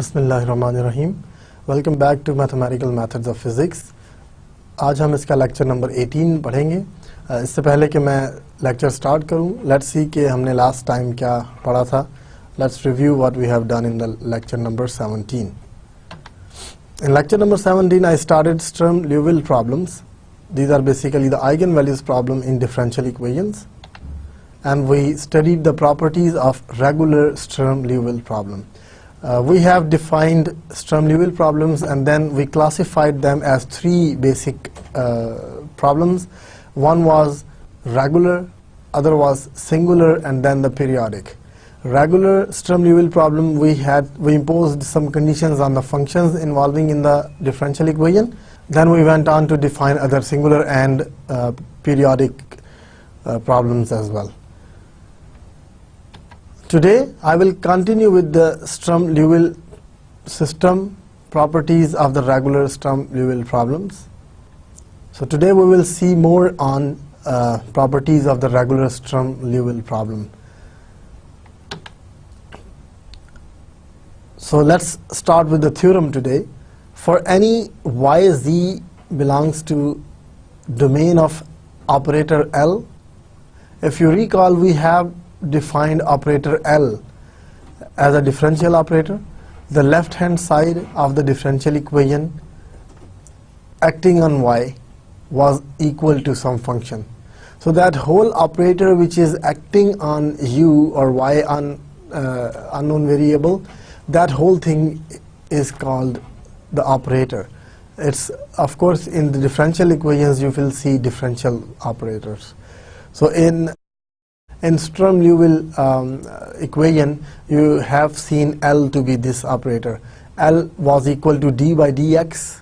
बिस्मिल्लाहिर्रहमानिर्रहीम। Welcome back to mathematical methods of physics. आज हम इसका लेक्चर नंबर 18 पढ़ेंगे। इससे पहले कि मैं लेक्चर स्टार्ट करूं, लेट्स सी कि हमने लास्ट टाइम क्या पढ़ा था। Let's review what we have done in the lecture number 17. In lecture number 17, I started Sturm-Liouville problems. These are basically the eigenvalues problem in differential equations. And we studied the properties of regular Sturm-Liouville problem. We have defined Sturm-Liouville problems and then we classified them as three basic problems. One was regular, other was singular, and then the periodic. Regular Sturm-Liouville problem, we imposed some conditions on the functions involving in the differential equation. Then we went on to define other singular and periodic problems as well. Today I will continue with the Sturm-Liouville system, properties of the regular Sturm-Liouville problems. So today we will see more on properties of the regular Sturm-Liouville problem. So let's start with the theorem today. For any yz belongs to domain of operator L, if you recall, we have defined operator L as a differential operator. The left hand side of the differential equation acting on y was equal to some function. So that whole operator which is acting on u or y on unknown variable, that whole thing is called the operator. It's, of course, in the differential equations you will see differential operators. So in Sturm-Liouville equation, you have seen L to be this operator. L was equal to d by dx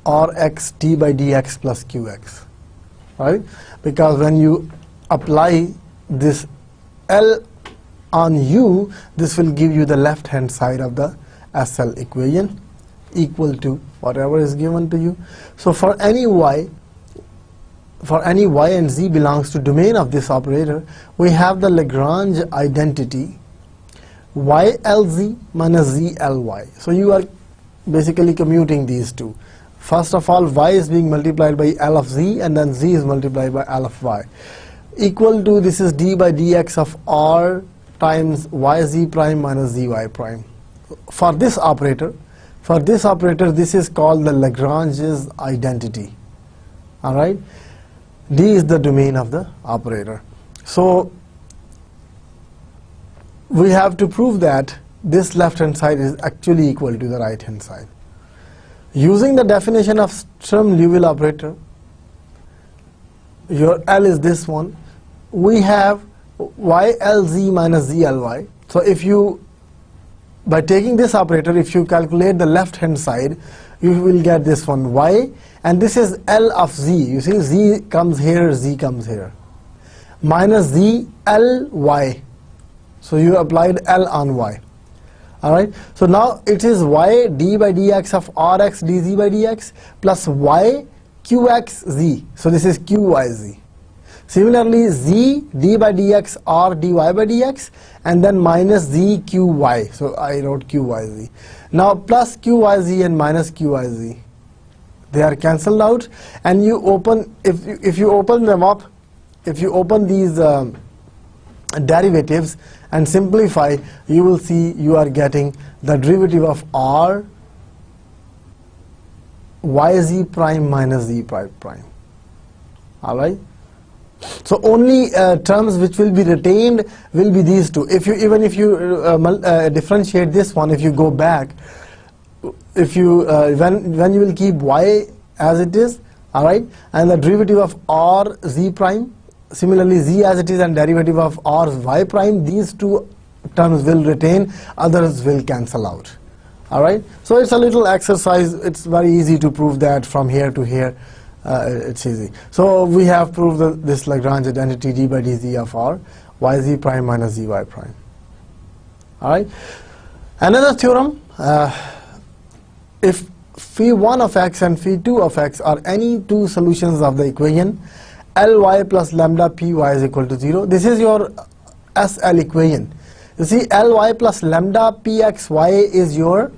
or x d by dx plus qx, right? Because when you apply this L on u, this will give you the left hand side of the SL equation equal to whatever is given to you. So for any y and z belongs to domain of this operator, we have the Lagrange identity ylz minus zly. So you are basically commuting these two. First of all, y is being multiplied by L of z, and then z is multiplied by L of y, equal to, this is d by dx of r times yz prime minus zy prime. For this operator, this is called the Lagrange's identity. All right. D is the domain of the operator. So we have to prove that this left hand side is actually equal to the right hand side. Using the definition of Sturm-Liouville operator, your L is this one. We have ylz minus zly. So if you, by taking this operator, if you calculate the left hand side, you will get this one y, and this is L of z. You see, z comes here, z comes here, minus z L y. So you applied L on y. All right. So now it is y d by dx of rx dz by dx plus y qx z. So this is qyz. Similarly, z d by dx r dy by dx, and then minus z qy. So I wrote qyz. Now plus qyz and minus qyz, they are cancelled out, and you open, if you open them up, if you open these derivatives and simplify, you will see you are getting the derivative of r yz prime minus z prime. All right. So only terms which will be retained will be these two. If you differentiate this one, if you go back, if you when you will keep y as it is, all right, and the derivative of r z prime, similarly z as it is and derivative of r y prime, these two terms will retain, others will cancel out. All right. So it's a little exercise. It's very easy to prove that from here to here. It's easy. So we have proved this Lagrange identity d by dz of r yz prime minus zy prime. All right. Another theorem, if phi1 of x and phi2 of x are any two solutions of the equation ly plus lambda py is equal to 0, this is your SL equation. You see, Ly plus lambda pxy is your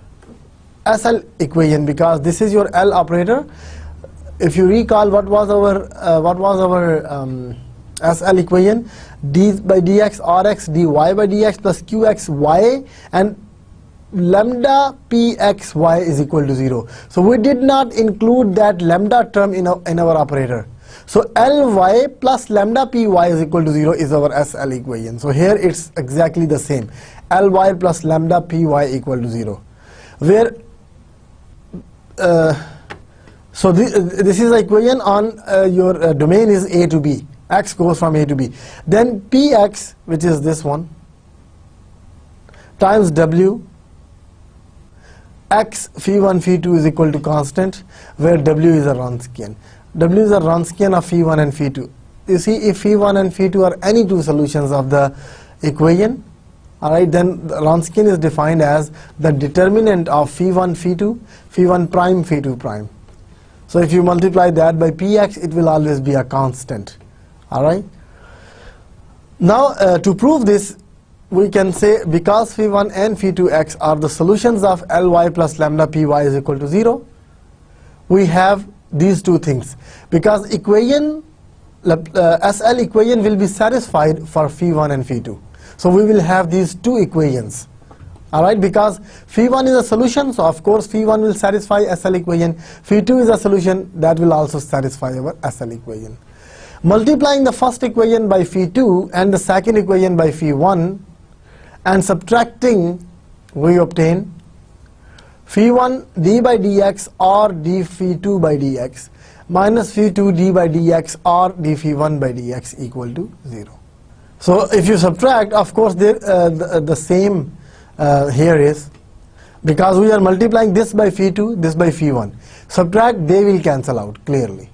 SL equation, because this is your L operator. If you recall, what was our SL equation? D by dx Rx dy by dx plus qxy, and lambda pxy is equal to 0. So we did not include that lambda term in our operator. So Ly plus lambda py is equal to 0 is our SL equation. So here it's exactly the same. Ly plus lambda py equal to 0. Where so this is the equation on your domain is A to B. X goes from A to B. Then px, which is this one, times w, x phi1 phi2 is equal to constant, where w is a Wronskian. W is a Wronskian of phi1 and phi2. You see, if phi1 and phi2 are any two solutions of the equation, alright, then the Wronskian is defined as the determinant of phi1 phi2, phi1 prime phi2 prime. So if you multiply that by px, it will always be a constant. Alright. Now to prove this, we can say because phi1 and phi2x are the solutions of Ly plus lambda py is equal to 0, we have these two things. Because equation, SL equation will be satisfied for phi1 and phi2. So we will have these two equations. Alright, because phi1 is a solution, so of course phi1 will satisfy SL equation. Phi2 is a solution, that will also satisfy our SL equation. Multiplying the first equation by phi2 and the second equation by phi1 and subtracting, we obtain phi1 d by dx or d phi2 by dx minus phi2 d by dx or d phi1 by dx equal to 0. So if you subtract, of course the same here is, because we are multiplying this by phi2, this by phi1. Subtract, they will cancel out clearly.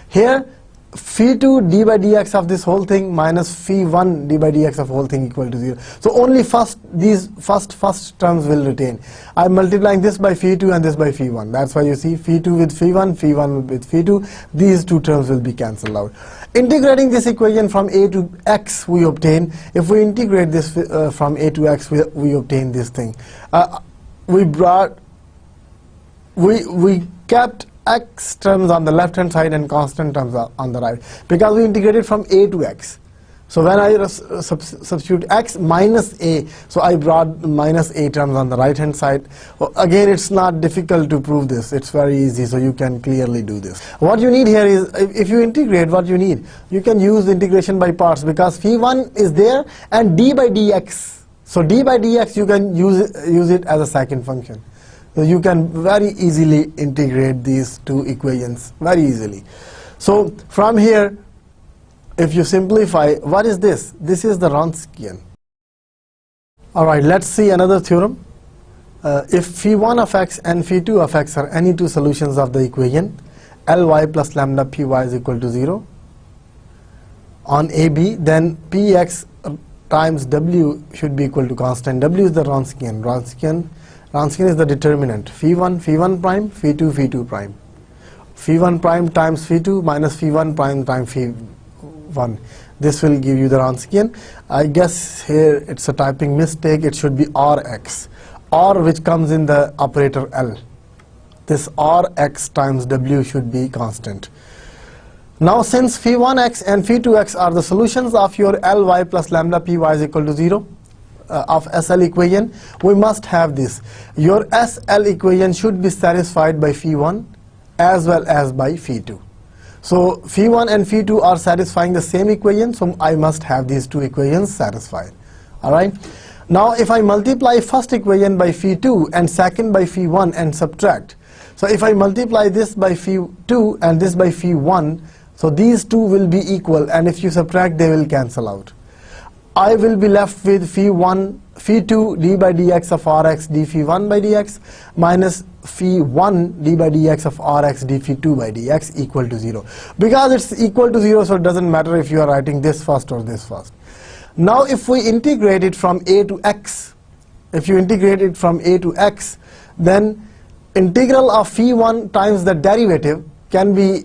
Here phi2 d by dx of this whole thing minus phi1 d by dx of whole thing equal to 0. So only these first terms will retain. I am multiplying this by phi2 and this by phi1. That's why you see phi2 with phi1, phi1 with phi2. These two terms will be cancelled out. Integrating this equation from a to x, we obtain. If we integrate this from a to x, we obtain this thing. We kept x terms on the left hand side and constant terms on the right, because we integrated from a to x. So when I substitute x minus a, so I brought minus a terms on the right hand side. Again, it's not difficult to prove this, it's very easy, so you can clearly do this. What you need here is, if you integrate, what you need, you can use integration by parts, because phi1 is there and d by dx. So d by dx you can use it as a second function. So you can very easily integrate these two equations, very easily. So from here, if you simplify, what is this? This is the Wronskian. Alright, let's see another theorem. If phi1 of x and phi2 of x are any two solutions of the equation, Ly plus lambda py is equal to 0 on AB, then px times w should be equal to constant. W is the Wronskian. Wronskian is the determinant. Phi1 prime, phi2 prime. Phi1 prime times phi2 minus phi1 prime times phi1. This will give you the Wronskian. I guess here it's a typing mistake. It should be Rx. R, which comes in the operator L. This Rx times w should be constant. Now since phi1x and phi2x are the solutions of your Ly plus lambda py is equal to 0, of SL equation, we must have this. Your SL equation should be satisfied by phi1 as well as by phi2. So phi1 and phi2 are satisfying the same equation, so I must have these two equations satisfied. Alright. Now if I multiply first equation by phi2 and second by phi1 and subtract, so if I multiply this by phi2 and this by phi1, so these two will be equal, and if you subtract, they will cancel out. I will be left with phi2 d by dx of Rx d phi1 by dx minus phi1 d by dx of Rx d phi2 by dx equal to 0. Because it's equal to 0, so it doesn't matter if you are writing this first or this first. Now if we integrate it from a to x, then integral of phi1 times the derivative can be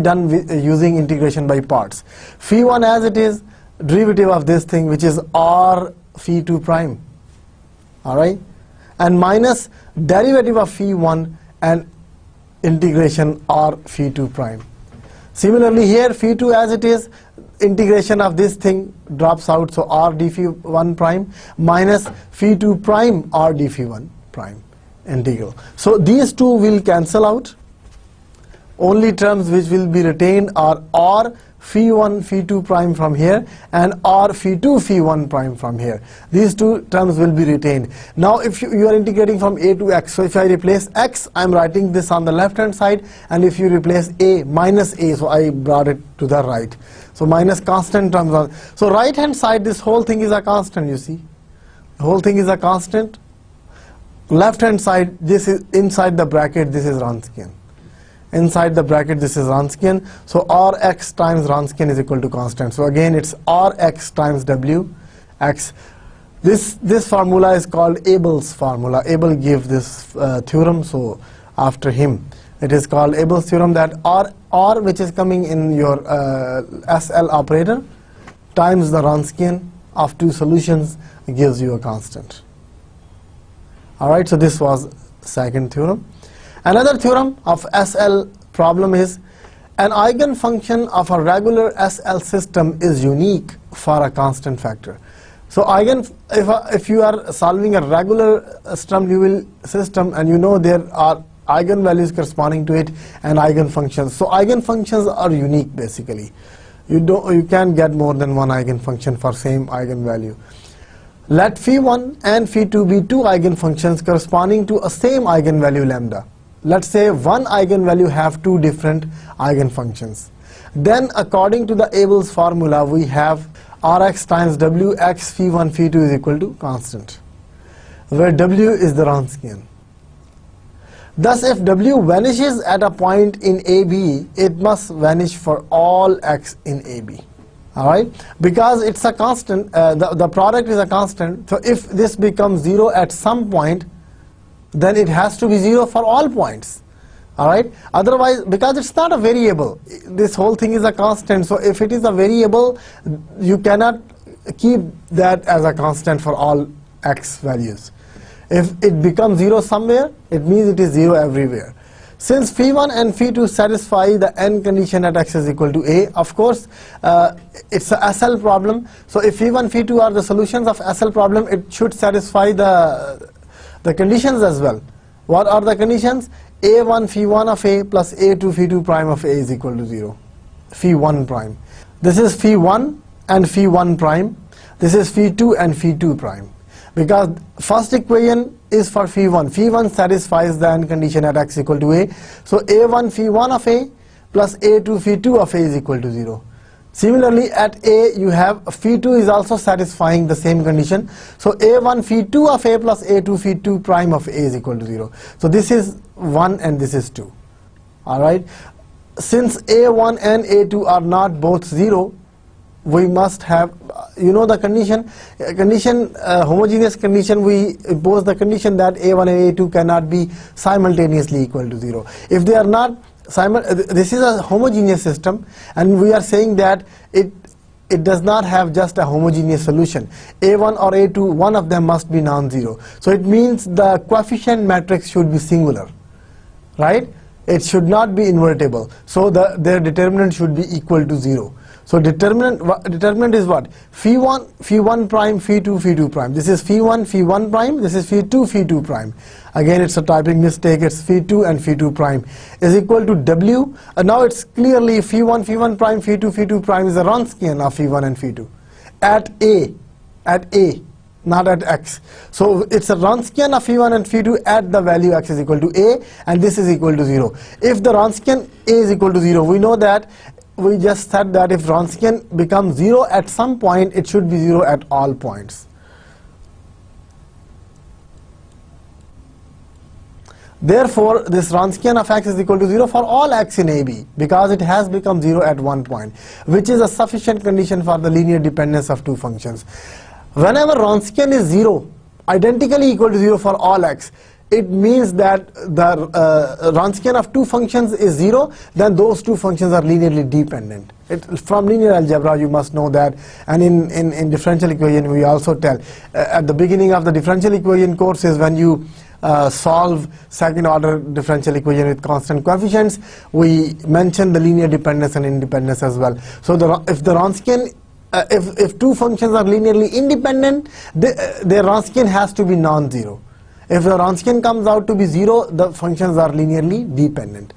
done using integration by parts. Phi1 as it is, derivative of this thing, which is r phi 2 prime, alright, and minus derivative of phi 1 and integration r phi 2 prime. Similarly here phi 2 as it is, integration of this thing drops out, so r d phi 1 prime minus phi 2 prime r d phi 1 prime integral. So these two will cancel out. Only terms which will be retained are r phi 1 phi 2 prime from here and r phi 2 phi 1 prime from here. These two terms will be retained. Now if you are integrating from a to x, so if I replace x, I am writing this on the left hand side, and if you replace a, minus a, so I brought it to the right. So minus constant terms on. So right hand side, this whole thing is a constant, you see. The whole thing is a constant. Left hand side, this is inside the bracket, this is Wronskian. Inside the bracket this is Wronskian, so Rx times Wronskian is equal to constant. So again it's Rx times W x. This formula is called Abels formula. Abel gave this theorem, so after him it is called Abels theorem, that R which is coming in your SL operator times the Wronskian of two solutions gives you a constant. Alright, so this was second theorem. Another theorem of SL problem is an eigenfunction of a regular SL system is unique for a constant factor. So if you are solving a regular Sturm-Liouville system and you know there are eigenvalues corresponding to it and eigenfunctions. So eigenfunctions are unique basically. You can't get more than one eigenfunction for same eigenvalue. Let phi 1 and phi 2 be two eigenfunctions corresponding to a same eigenvalue lambda. Let's say one eigenvalue have two different eigenfunctions. Then according to the Abels formula we have Rx times W x phi 1 phi 2 is equal to constant, where W is the Wronskian. Thus if W vanishes at a point in AB, it must vanish for all x in AB. Alright, because it's a constant, the product is a constant, so if this becomes 0 at some point, then it has to be 0 for all points. Alright, otherwise, because it's not a variable, this whole thing is a constant, so if it is a variable, you cannot keep that as a constant for all x values. If it becomes 0 somewhere, it means it is 0 everywhere. Since phi 1 and phi 2 satisfy the n condition at x is equal to a, of course, it's a SL problem, so if phi 1, phi 2 are the solutions of SL problem, it should satisfy the conditions as well. What are the conditions? A1 phi 1 of a plus A2 phi 2 prime of a is equal to 0. Phi 1 prime. This is phi 1 and phi 1 prime. This is phi 2 and phi 2 prime. Because first equation is for phi 1. Phi 1 satisfies the n condition at x equal to a. So A1 phi 1 of a plus A2 phi 2 of a is equal to 0. Similarly, at a you have phi 2 is also satisfying the same condition. So A1 phi 2 of a plus A2 phi 2 prime of a is equal to 0. So this is 1 and this is 2. Alright. Since A1 and A2 are not both 0, we must have, you know, the condition, homogeneous condition, we impose the condition that A1 and A2 cannot be simultaneously equal to 0. If they are not this is a homogeneous system, and we are saying that it does not have just a homogeneous solution. A1 or A2, one of them must be non-zero. So it means the coefficient matrix should be singular, right? It should not be invertible. So their determinant should be equal to 0. So determinant is what? Phi 1 prime, phi 2 prime. This is phi 1 prime, this is phi 2 prime. Again, it's a typing mistake, it's phi 2 and phi 2 prime is equal to W. Now it's clearly phi 1 prime, phi 2 prime is a Wronskian of phi 1 and phi 2 at A, not at x. So it's a Wronskian of phi 1 and phi 2 at the value x is equal to A, and this is equal to 0. If the Wronskian A is equal to 0, we know that we just said that if Wronskian becomes 0 at some point, it should be 0 at all points. Therefore, this Wronskian of x is equal to 0 for all x in AB, because it has become 0 at one point, which is a sufficient condition for the linear dependence of two functions. Whenever Wronskian is 0, identically equal to 0 for all x, it means that the Wronskian of two functions is 0, then those two functions are linearly dependent. From linear algebra you must know that, and in differential equation we also tell. At the beginning of the differential equation courses, when you solve second order differential equation with constant coefficients, we mention the linear dependence and independence as well. So if the Wronskian if two functions are linearly independent, their Wronskian has to be non-zero. If the Wronskian comes out to be 0, the functions are linearly dependent.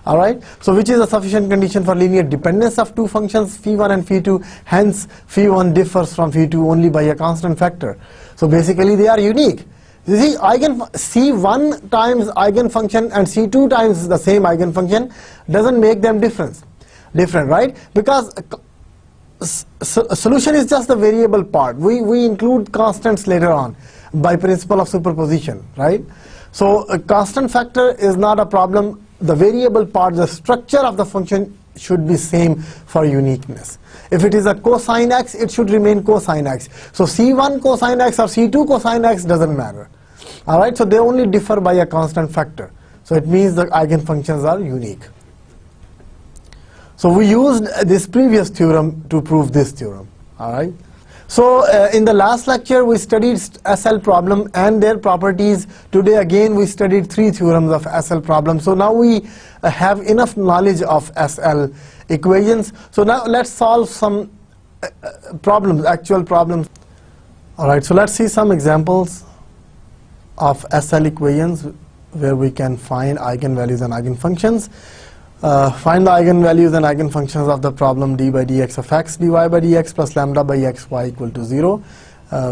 Alright, so which is a sufficient condition for linear dependence of two functions, phi1 and phi2. Hence, phi1 differs from phi2 only by a constant factor. So basically they are unique. You see, C1 times eigenfunction and C2 times the same eigenfunction doesn't make them different, right? Because solution is just the variable part. We include constants later on by principle of superposition, right? So a constant factor is not a problem. The variable part, the structure of the function should be same for uniqueness. If it is a cosine x, it should remain cosine x. So C1 cosine x or C2 cosine x doesn't matter. Alright, so they only differ by a constant factor. So it means the eigenfunctions are unique. So we used this previous theorem to prove this theorem. Alright. So in the last lecture we studied SL problem and their properties. Today again we studied 3 theorems of SL problem. So now we have enough knowledge of SL equations. So now let's solve some problems, actual problems. Alright, so let's see some examples of SL equations where we can find eigenvalues and eigenfunctions. Find the eigenvalues and eigenfunctions of the problem d by dx of x dy by dx plus lambda by x y equal to 0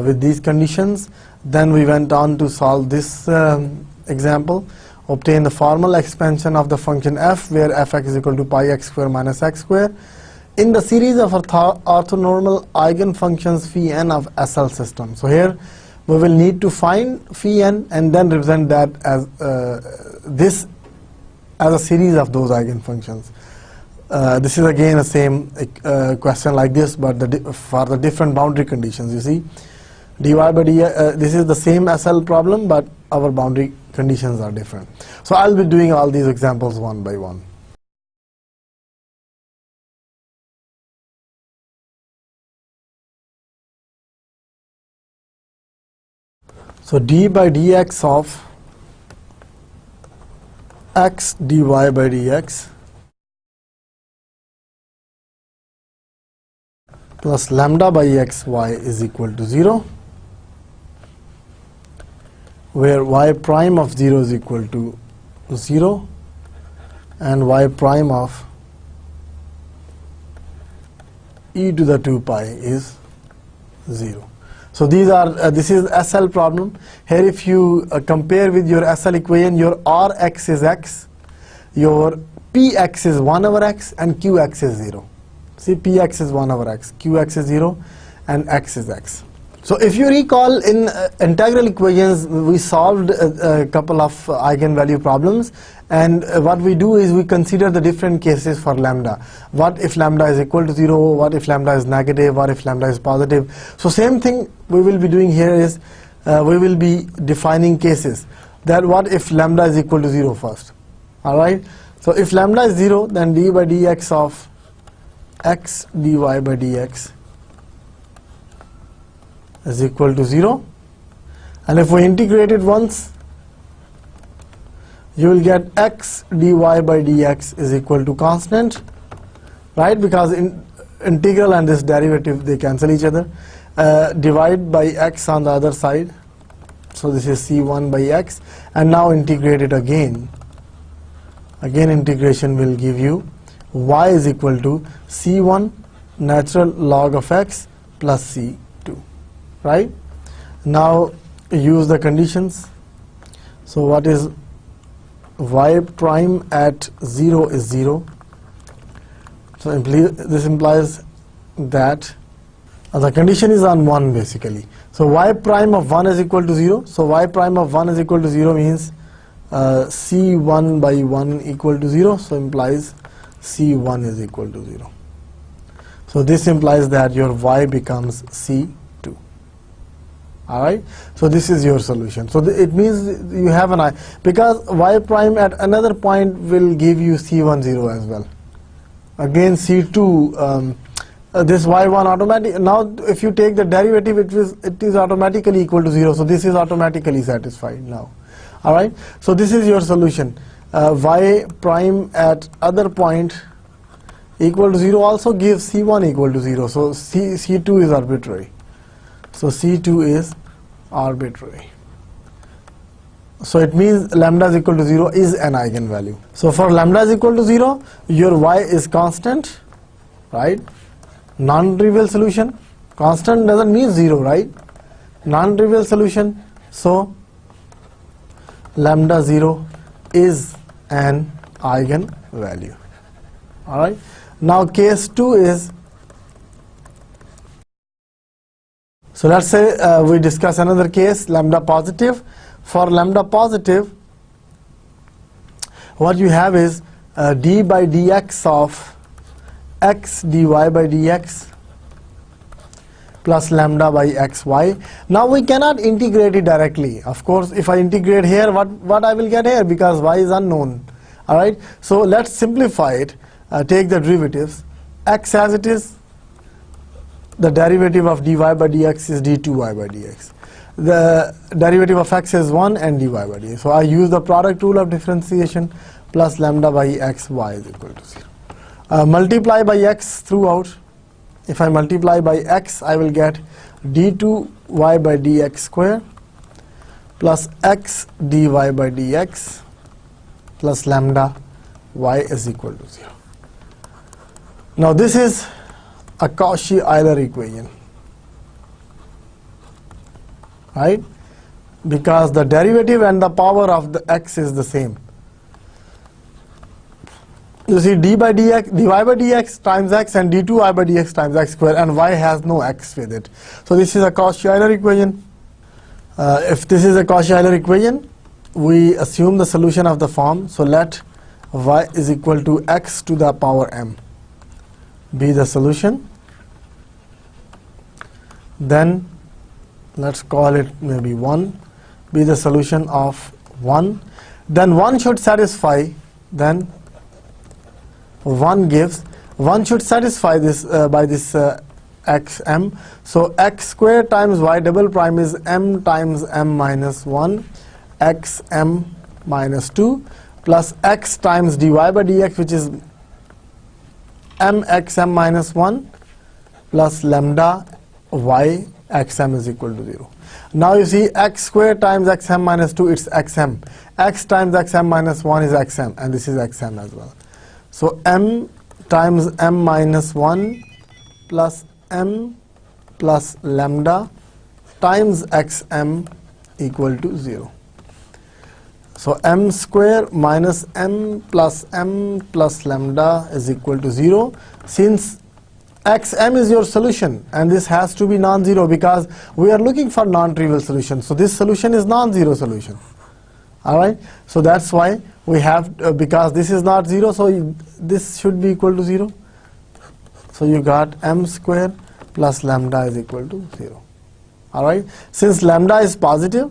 with these conditions. Then we went on to solve this example. Obtain the formal expansion of the function f where fx is equal to pi x square minus x square in the series of orthonormal eigenfunctions phi n of SL system. So here we will need to find phi n and then represent that as this as a series of those eigenfunctions. This is again the same question like this, but for the different boundary conditions. You see, dy by dx, this is the same SL problem, but our boundary conditions are different. So I'll be doing all these examples one by one. So d by dx of x dy by dx plus lambda by xy is equal to 0, where y prime of 0 is equal to 0 and y prime of e to the 2 pi is 0. So these are this is SL problem. Here if you compare with your SL equation, your Rx is x, your Px is 1 over x and Qx is 0. See, Px is 1 over x, Qx is 0 and x is x. So if you recall, in integral equations we solved a couple of eigenvalue problems, and what we do is we consider the different cases for lambda. What if lambda is equal to 0, what if lambda is negative, what if lambda is positive. So same thing we will be doing here is we will be defining cases that what if lambda is equal to 0 first. Alright, so if lambda is 0, then d by dx of x dy by dx is equal to 0, and if we integrate it once, you will get x dy by dx is equal to constant, right? Because integral and this derivative, they cancel each other. Divide by x on the other side, so this is c1 by x, and now integrate it again. Again integration will give you y is equal to c1 natural log of x plus c2. Right? Now use the conditions. So what is y prime at 0 is 0. So this implies that the condition is on 1 basically. So y prime of 1 is equal to 0. So y prime of 1 is equal to 0 means c1 by 1 equal to 0. So implies c1 is equal to 0. So this implies that your y becomes c2. Alright, so this is your solution. So it means you have an I, because y prime at another point will give you C1 0 as well. Again C2, this y1 automatic. Now if you take the derivative, it is automatically equal to 0. So this is automatically satisfied now. Alright, so this is your solution. Y prime at other point equal to 0 also gives C1 equal to 0. So C2 is arbitrary. So C2 is arbitrary. So it means lambda is equal to 0 is an eigenvalue. So for lambda is equal to 0, your y is constant, right? Non-trivial solution. Constant doesn't mean 0, right? Non-trivial solution. So lambda 0 is an eigenvalue. Alright. Now case 2 is, so let's say we discuss another case, lambda positive. For lambda positive, what you have is d by dx of x dy by dx plus lambda by xy. Now we cannot integrate it directly. Of course, if I integrate here, what I will get here, because y is unknown. Alright, so let's simplify it. Take the derivatives. X as it is, the derivative of dy by dx is d2y by dx. The derivative of x is 1 and dy by dx. So I use the product rule of differentiation plus lambda by xy is equal to 0. Multiply by x throughout. If I multiply by x, I will get d2y by dx square plus x dy by dx plus lambda y is equal to 0. Now this is a Cauchy-Euler equation, right? Because the derivative and the power of the x is the same. You see dy by dx times x and d2y by dx times x square, and y has no x with it. So this is a Cauchy-Euler equation. If this is a Cauchy-Euler equation, we assume the solution of the form. So let y is equal to x to the power m be the solution. Then let's call it maybe 1 be the solution of 1. Then 1 should satisfy, then 1 gives, 1 should satisfy this by this xm. So x square times y double prime is m times m minus 1 xm minus 2 plus x times dy by dx, which is mxm minus 1 plus lambda y xm is equal to 0. Now you see x square times xm minus 2, it's xm. X times xm minus 1 is xm, and this is xm as well. So m times m minus 1 plus m plus lambda times xm equal to 0. So m square minus m plus lambda is equal to 0. Since xm is your solution, and this has to be non-zero because we are looking for non-trivial solution. So this solution is non-zero solution. Alright, so that's why we have, because this is not 0, so this should be equal to 0. So you got m square plus lambda is equal to 0. Alright, since lambda is positive,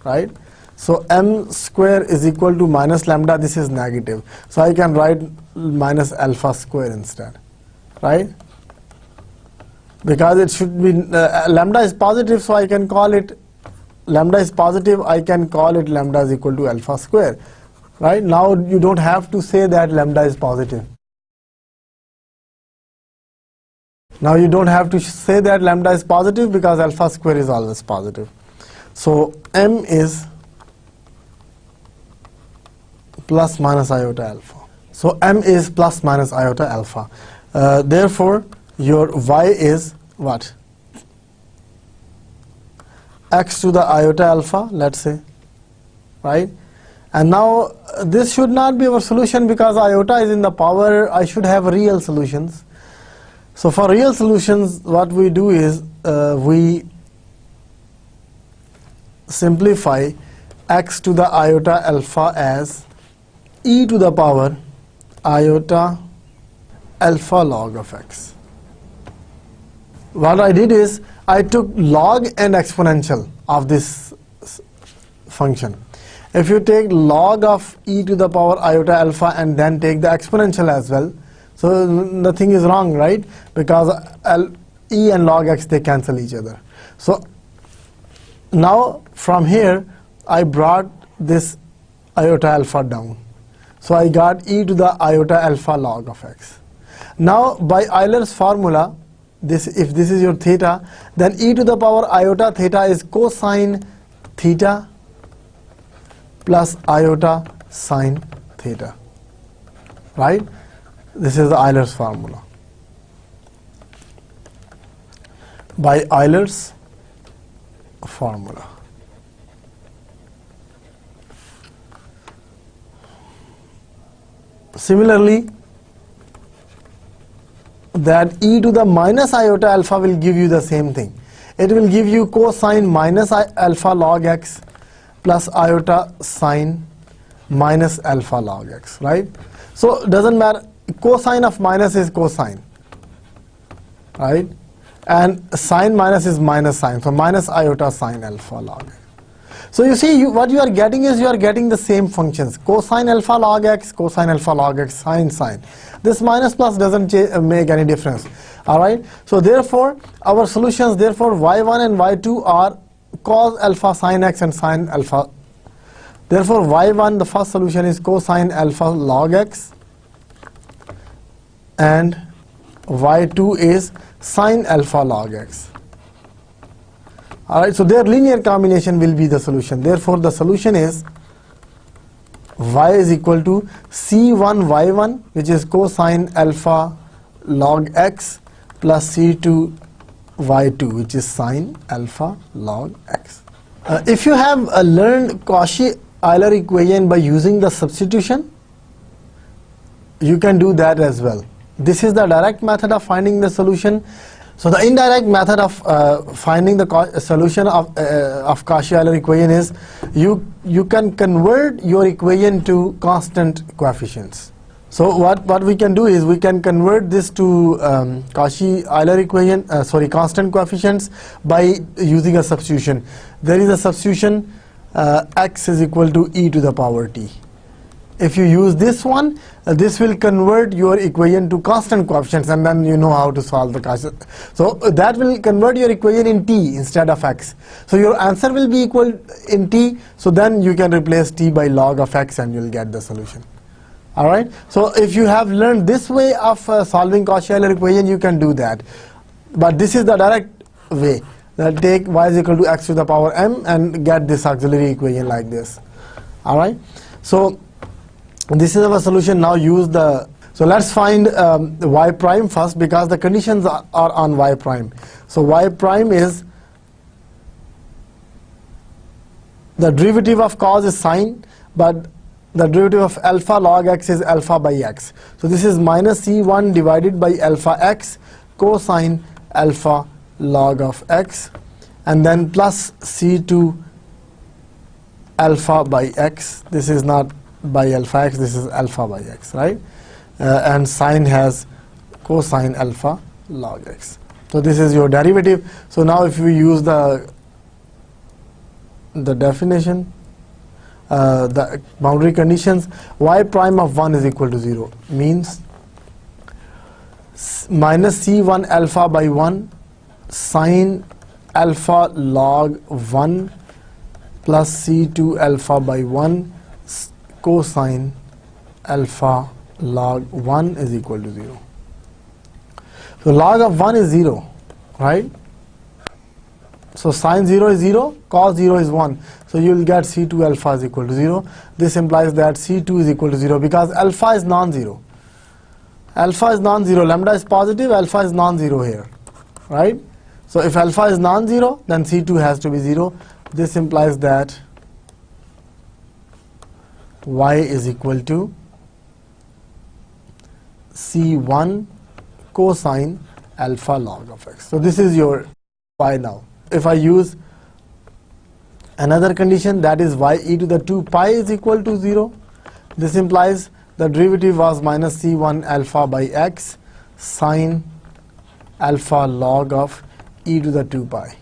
right, so m square is equal to minus lambda, this is negative. So I can write minus alpha square instead, right? Because it should be, lambda is positive, so I can call it, lambda is positive, I can call it lambda is equal to alpha square, right? Now you don't have to say that lambda is positive. Now you don't have to say that lambda is positive because alpha square is always positive. So m is plus minus iota alpha. So m is plus minus iota alpha. Therefore, your y is what? X to the iota alpha, let's say, right? And now this should not be our solution because iota is in the power. I should have real solutions. So for real solutions, what we do is we simplify x to the iota alpha as e to the power iota alpha log of x. What I did is I took log and exponential of this function. If you take log of e to the power iota alpha and then take the exponential as well, so nothing is wrong, right? Because e and log x, they cancel each other. So now from here I brought this iota alpha down. So I got e to the iota alpha log of x. Now by Euler's formula, if this is your theta, then e to the power iota theta is cosine theta plus iota sine theta, right? This is the Euler's formula. By Euler's formula. Similarly, that e to the minus iota alpha will give you the same thing. It will give you cosine minus alpha log x plus iota sine minus alpha log x, right? So doesn't matter, cosine of minus is cosine, right? And sine minus is minus sine, so minus iota sine alpha log x. So you see, what you are getting is you are getting the same functions, cosine alpha log x, cosine alpha log x, sine. This minus plus doesn't make any difference, alright? So therefore, our solutions, therefore y1 and y2 are cos alpha sine x and sine alpha. Therefore y1, the first solution is cosine alpha log x, and y2 is sine alpha log x. Alright, so their linear combination will be the solution. Therefore the solution is y is equal to c1 y1, which is cosine alpha log x, plus c2 y2, which is sine alpha log x. If you have learned Cauchy-Euler equation by using the substitution, you can do that as well. This is the direct method of finding the solution. So the indirect method of finding the solution of Cauchy-Euler equation is you can convert your equation to constant coefficients. So what we can do is we can convert this to Cauchy-Euler equation, constant coefficients, by using a substitution. There is a substitution, x is equal to e to the power t. If you use this one, this will convert your equation to constant coefficients, and then you know how to solve the Cauchy. So that will convert your equation in t instead of x. So your answer will be equal in t, so then you can replace t by log of x and you'll get the solution. Alright, so if you have learned this way of solving Cauchy-Euler equation, you can do that. But this is the direct way. Take y is equal to x to the power m and get this auxiliary equation like this. Alright, so this is our solution. Now use the, so let's find y prime first, because the conditions are on y prime. So y prime is, the derivative of cos is sine, but the derivative of alpha log x is alpha by x. So this is minus c1 divided by alpha x cosine alpha log of x, and then plus c2 alpha by x. This is not by alpha x, this is alpha by x, right? And sine has cosine alpha log x. So this is your derivative. So now if we use the definition, the boundary conditions, y prime of 1 is equal to 0, means minus c1 alpha by 1 sine alpha log 1 plus c2 alpha by 1 cosine alpha log 1 is equal to 0. So log of 1 is 0, right? So sine 0 is 0, cos 0 is 1. So you will get c2 alpha is equal to 0. This implies that c2 is equal to 0 because alpha is non-zero. Alpha is non-zero, lambda is positive, alpha is non-zero here, right? So if alpha is non-zero, then c2 has to be 0. This implies that y is equal to c1 cosine alpha log of x. So this is your y now. If I use another condition, that is y e to the 2 pi is equal to 0, this implies the derivative was minus c1 alpha by x sine alpha log of e to the 2 pi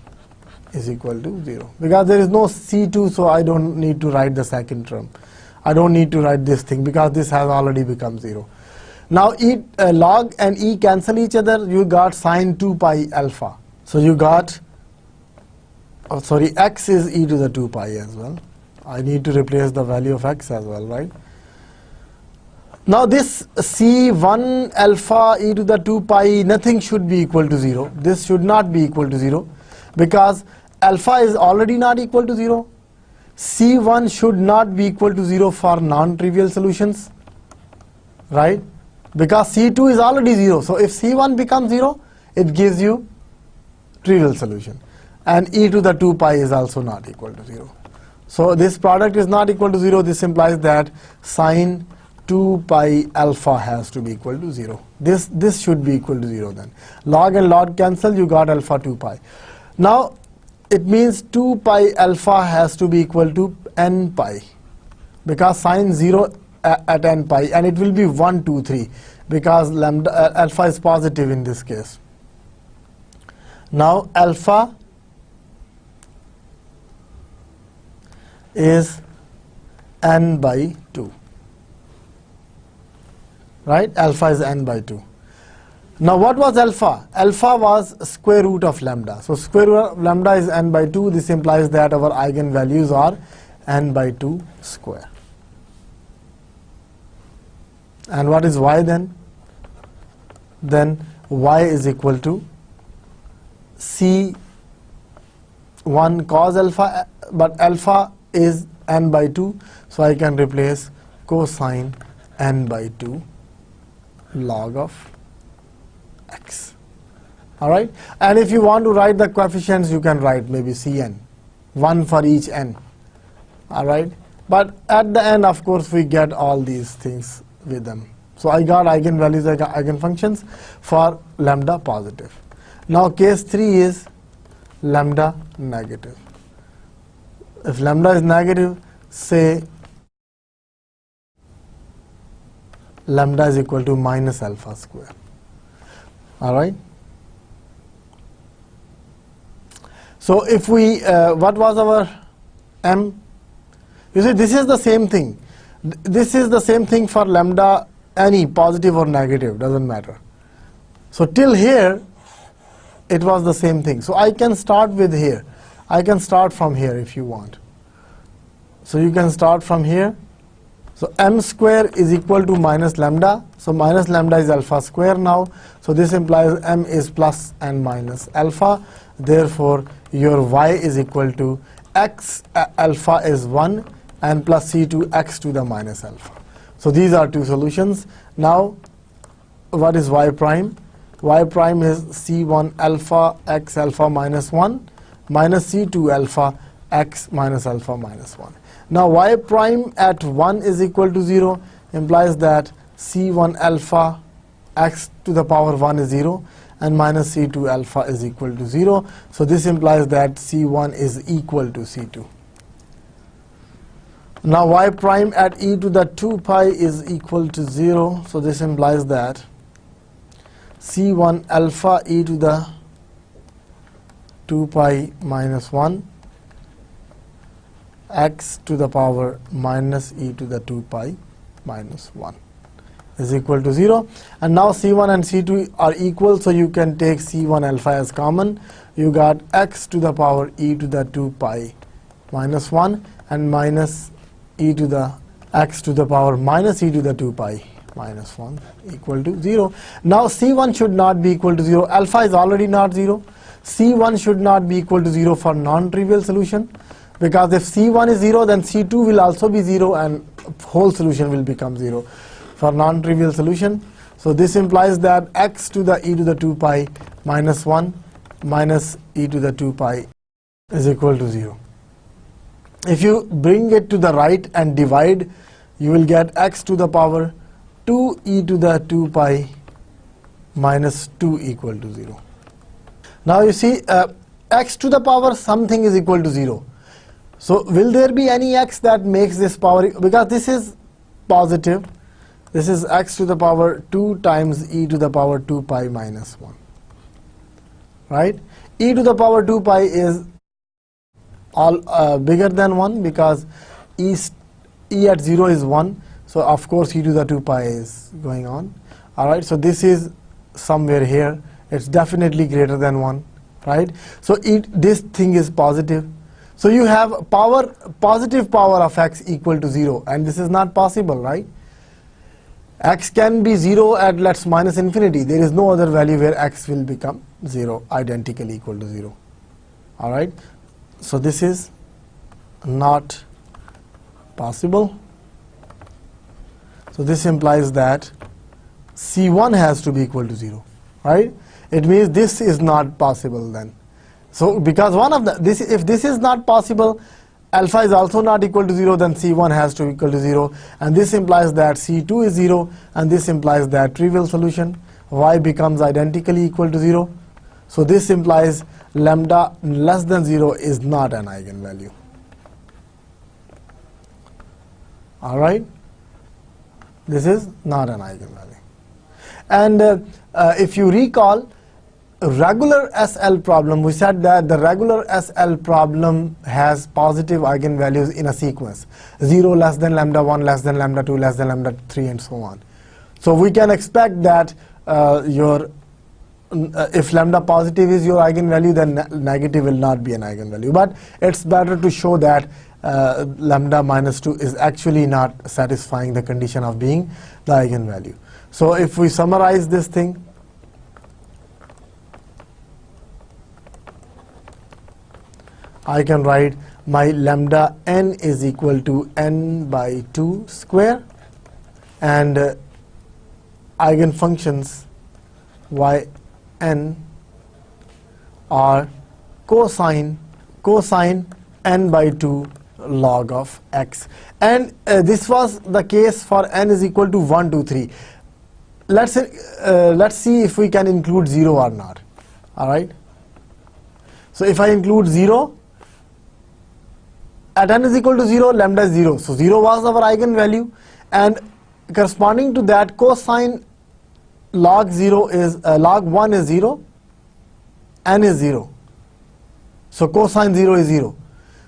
is equal to 0. Because there is no c2, so I don't need to write the second term. I don't need to write this thing because this has already become 0. Now log and e cancel each other. You got sine 2 pi alpha. So you got, x is e to the 2 pi as well. I need to replace the value of x as well, right? Now this c1 alpha e to the 2 pi, nothing should be equal to 0. This should not be equal to 0 because alpha is already not equal to 0. c1 should not be equal to 0 for non-trivial solutions, right? Because c2 is already 0. So if c1 becomes 0, it gives you trivial solution. And e to the 2 pi is also not equal to 0. So this product is not equal to 0. This implies that sine 2 pi alpha has to be equal to 0. This should be equal to 0 then. Log and log cancel, you got alpha 2 pi. Now it means 2 pi alpha has to be equal to n pi because sine 0 at n pi, and it will be 1, 2, 3 because lambda alpha is positive in this case. Now alpha is n by 2. Right? Alpha is n by 2. Now what was alpha? Alpha was square root of lambda. So square root of lambda is n by 2. This implies that our eigenvalues are n by 2 square. And what is y then? Then y is equal to c1 cos alpha, but alpha is n by 2. So I can replace cosine n by 2 log of x. All right, and if you want to write the coefficients, you can write maybe cn, 1 for each n. All right, but at the end, of course, we get all these things with them. So I got eigenvalues, eigenfunctions for lambda positive. Now case 3 is lambda negative. If lambda is negative, say lambda is equal to minus alpha square. All right. So if we, what was our m? You see, this is the same thing. This is the same thing for lambda, any positive or negative, doesn't matter. So till here, it was the same thing. So I can start with here. I can start from here if you want. So you can start from here. So m square is equal to minus lambda. So minus lambda is alpha square now. So this implies m is plus and minus alpha. Therefore, your y is equal to x alpha is 1 and plus c2 x to the minus alpha. So these are two solutions. Now, what is y prime? Y prime is c1 alpha x alpha minus 1 minus c2 alpha x minus alpha minus 1. Now y prime at 1 is equal to 0 implies that c1 alpha x to the power 1 is 0 and minus c2 alpha is equal to 0. So this implies that c1 is equal to c2. Now y prime at e to the 2 pi is equal to 0. So this implies that c1 alpha e to the 2 pi minus 1 x to the power minus e to the 2 pi minus 1 is equal to 0. And now c1 and c2 are equal, so you can take c1 alpha as common. You got x to the power e to the 2 pi minus 1 and minus e to the x to the power minus e to the 2 pi minus 1 equal to 0. Now c1 should not be equal to 0. Alpha is already not 0. c1 should not be equal to 0 for non-trivial solution, because if c1 is 0, then c2 will also be 0 and whole solution will become 0 for non-trivial solution. So this implies that x to the e to the 2 pi minus 1 minus e to the 2 pi is equal to 0. If you bring it to the right and divide, you will get x to the power 2 e to the 2 pi minus 2 equal to 0. Now you see, x to the power something is equal to 0. So will there be any x that makes this power, because this is positive, this is x to the power 2 times e to the power 2 pi minus 1. right? E to the power 2 pi is all bigger than 1 because e at 0 is 1, so of course e to the 2 pi is going on. Alright, so this is somewhere here, it's definitely greater than 1, right? So this thing is positive. So you have positive power of x equal to 0, and this is not possible, right? X can be 0 at let's minus infinity. There is no other value where x will become 0, identically equal to 0. Alright, so this is not possible. So this implies that C1 has to be equal to 0, right? It means this is not possible then. So because one of if this is not possible, alpha is also not equal to 0, then C1 has to be equal to 0, and this implies that C2 is 0, and this implies that trivial solution y becomes identically equal to 0. So this implies lambda less than 0 is not an eigenvalue. Alright, this is not an eigenvalue. And if you recall, regular SL problem, we said that the regular SL problem has positive eigenvalues in a sequence, 0 less than lambda 1 less than lambda 2 less than lambda 3 and so on. So we can expect that if lambda positive is your eigenvalue, then negative will not be an eigenvalue. But it's better to show that lambda minus 2 is actually not satisfying the condition of being the eigenvalue. So if we summarize this thing, I can write my lambda n is equal to n by 2 square, and eigenfunctions yn are cosine n by 2 log of x. And this was the case for n is equal to 1, 2, 3. Let's see if we can include 0 or not. Alright. So if I include 0, at n is equal to 0, lambda is 0. So 0 was our eigenvalue, and corresponding to that, cosine log 0 is log 1 is 0, n is 0. So cosine 0 is 0.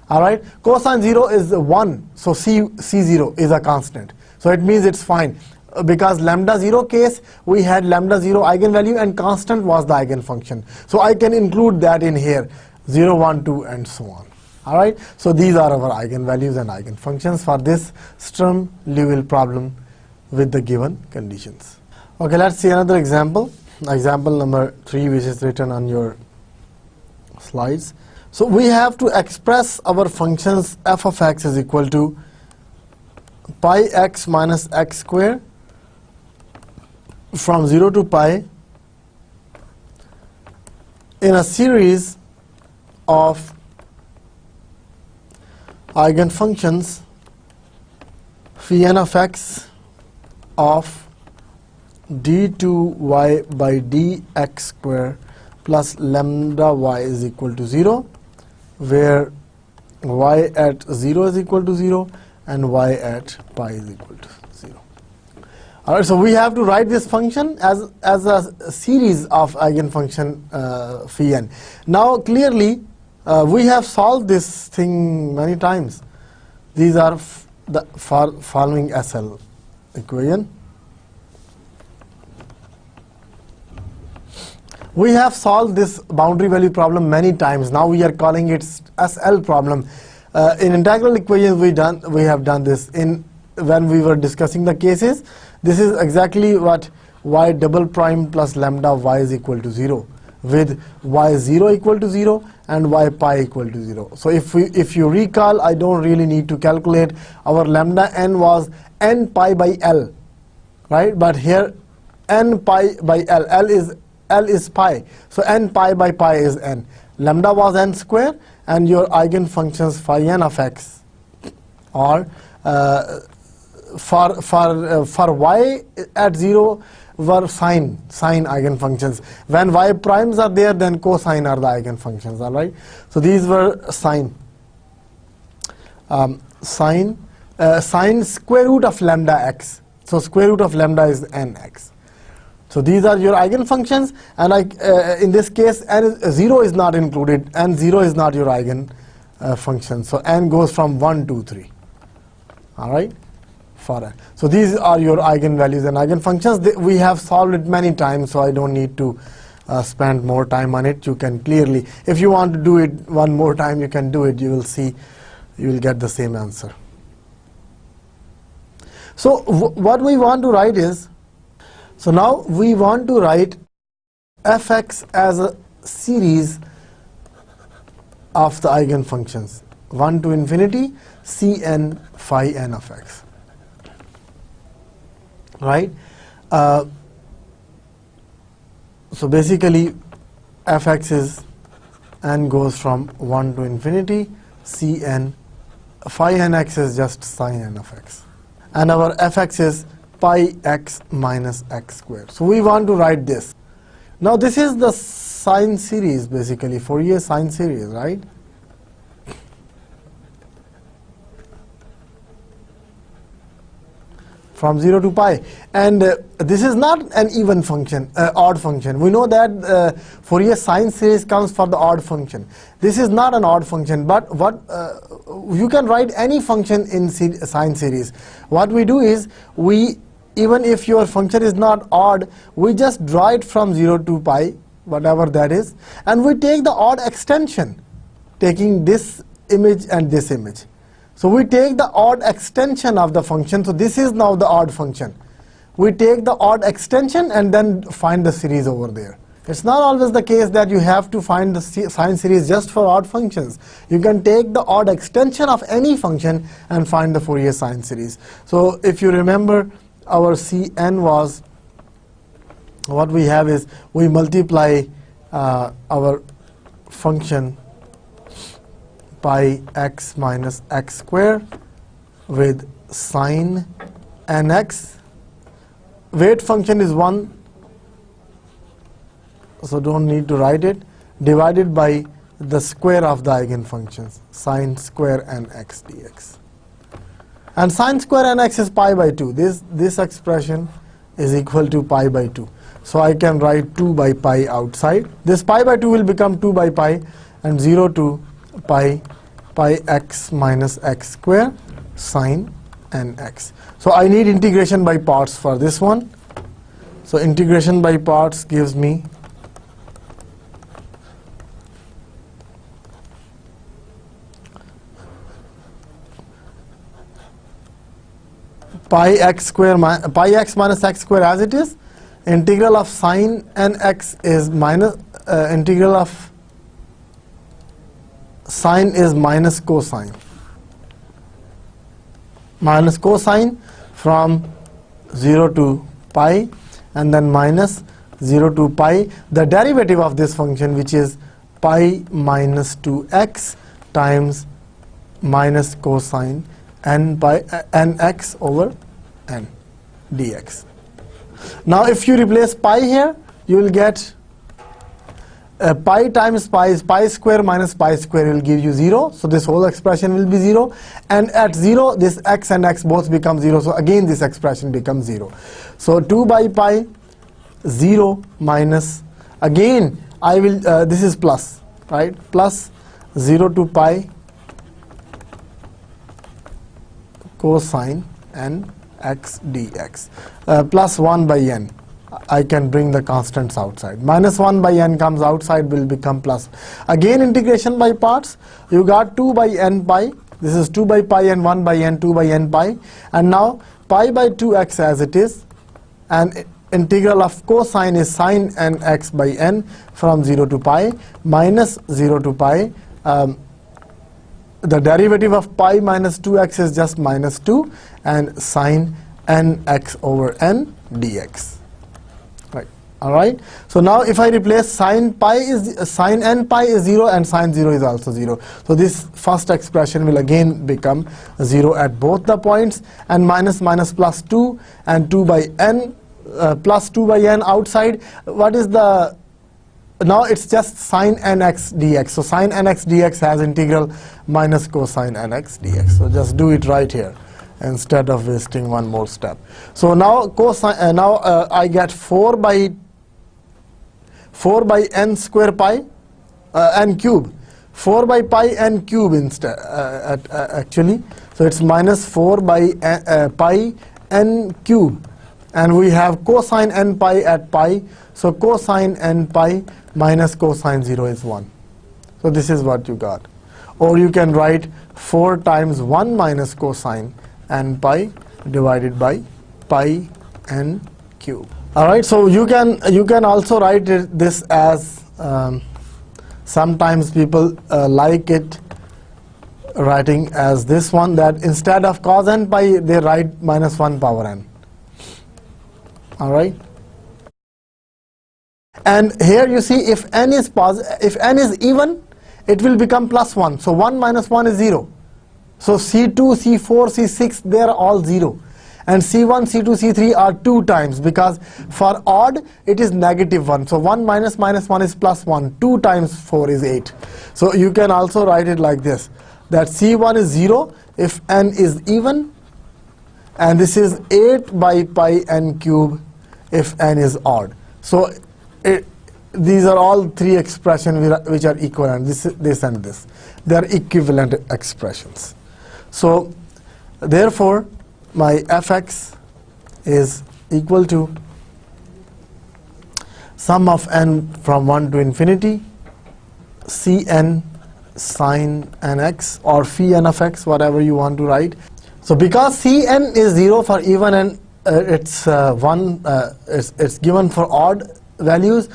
Alright, cosine 0 is 1, so C0 is a constant. So it means it's fine. Because lambda 0 case, we had lambda 0 eigenvalue and constant was the eigenfunction. So I can include that in here, 0, 1, 2 and so on. Alright, so these are our eigenvalues and eigenfunctions for this Sturm-Liouville problem with the given conditions. Okay, let's see another example. Example number 3, which is written on your slides. So we have to express our functions f of x is equal to pi x minus x square from 0 to pi in a series of eigenfunctions phi n of x of d2y by dx square plus lambda y is equal to 0, where y at 0 is equal to 0 and y at pi is equal to 0. Alright, so we have to write this function as a series of eigenfunction phi n. Now clearly we have solved this thing many times. These are the following SL equation. We have solved this boundary value problem many times. Now we are calling it SL problem. In integral equations we have done this when we were discussing the cases. This is exactly what y double prime plus lambda y is equal to 0, with y 0 equal to 0 and y pi equal to 0. So if you recall, I don't really need to calculate. Our lambda n was n pi by L, right? But here n pi by L is pi, so n pi by pi is n. Lambda was n square, and your eigenfunctions phi n of x are for y at 0 were sine eigenfunctions. When y primes are there, then cosine are the eigenfunctions. All right. So these were sine sine square root of lambda x. So square root of lambda is nx. So these are your eigenfunctions, and in this case, n0 is not included, and 0 is not your eigenfunction. So n goes from 1, 2, 3. All right, for n. So these are your eigenvalues and eigenfunctions. We have solved it many times, so I don't need to spend more time on it. You can clearly, if you want to do it one more time, you can do it. You will see, you will get the same answer. So what we want to write is, so now we want to write fx as a series of the eigenfunctions, 1 to infinity Cn phi n of x. Right? So basically, fx is n goes from 1 to infinity Cn phi n x is just sine n of x. And our fx is pi x minus x squared. So we want to write this. Now this is the sine series, basically, Fourier sine series, right? From 0 to pi. And this is not an even function, odd function. We know that Fourier sine series comes for the odd function. This is not an odd function, but what you can write any function in sine series. What we do is, even if your function is not odd, we just draw it from 0 to pi, whatever that is, and we take the odd extension, taking this image and this image. So we take the odd extension of the function. So this is now the odd function. We take the odd extension and then find the series over there. It's not always the case that you have to find the sine series just for odd functions. You can take the odd extension of any function and find the Fourier sine series. So if you remember, our Cn was, what we have is, we multiply our function pi x minus x square with sine nx. Weight function is 1, so don't need to write it, divided by the square of the eigenfunctions, sine square nx dx. And sine square nx is pi by 2. This expression is equal to pi by 2. So I can write 2 by pi outside. This pi by 2 will become 2 by pi, and 0 to pi x minus x square sine nx. So I need integration by parts for this one. So integration by parts gives me pi x minus x square as it is. Integral of sine nx is minus integral of sine is minus cosine. Minus cosine from 0 to pi, and then minus 0 to pi. The derivative of this function, which is pi minus 2x times minus cosine nx over n dx. Now if you replace pi here, you will get pi times pi is pi square minus pi square will give you 0. So this whole expression will be 0. And at 0, this x and x both become 0. So again, this expression becomes 0. So 2 by pi, 0 minus, again, I will, this is plus, right? Plus 0 to pi cosine nx dx. Plus 1 by n. I can bring the constants outside. Minus 1 by n comes outside, will become plus. Again, integration by parts. You got 2 by n pi. This is 2 by pi and 1 by n, 2 by n pi. And now pi by 2x as it is. And integral of cosine is sine nx by n from 0 to pi minus 0 to pi. The derivative of pi minus 2x is just minus 2, and sine nx over n dx. All right. So now if I replace sine n pi is 0 and sine 0 is also 0. So this first expression will again become 0 at both the points, and minus plus 2 and 2 by n plus 2 by n outside. What is the, now it's just sine nx dx. So sine nx dx has integral minus cosine nx dx. So just do it right here. instead of wasting one more step. So now cosine, I get 4 by n square pi n cube, 4 by pi n cube instead actually. So it's minus 4 by pi n cube, and we have cosine n pi at pi. So cosine n pi minus cosine 0 is 1. So this is what you got. Or you can write 4 times 1 minus cosine n pi divided by pi n cube. All right, so you can also write this as, sometimes people like it writing as this one, that instead of cos n pi they write minus 1 power n. All right, and here you see if n is even, it will become plus 1. So 1 minus 1 is 0. So C2, C4, C6, they are all 0. And C1, C2, C3 are 2 times, because for odd it is negative 1. So 1 minus minus 1 is plus 1. 2 times 4 is 8. So you can also write it like this, that C1 is 0 if n is even, and this is 8 by pi n cube if n is odd. So these are all 3 expressions which are equivalent, this and this. They are equivalent expressions. So therefore my fx is equal to sum of n from 1 to infinity Cn sine nx, or phi n of x, whatever you want to write. So because Cn is 0 for even and it's given for odd values,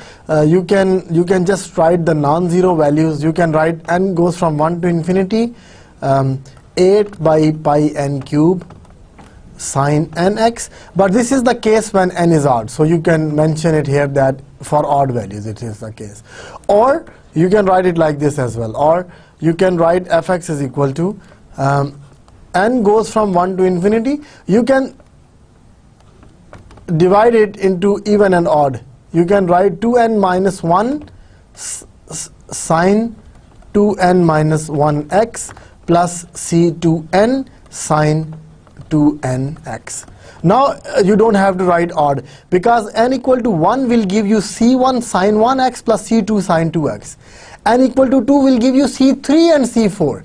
you can just write the non-zero values. You can write n goes from 1 to infinity 8 by pi n cube sine nx, but this is the case when n is odd, so you can mention it here that for odd values it is the case. Or you can write it like this as well, or you can write fx is equal to n goes from 1 to infinity. You can divide it into even and odd. You can write 2n minus 1 sine 2n minus 1x plus c2n sine 2nx. Now you don't have to write odd, because n equal to 1 will give you c1 sine 1x plus c2 sine 2x. n equal to 2 will give you c3 and c4,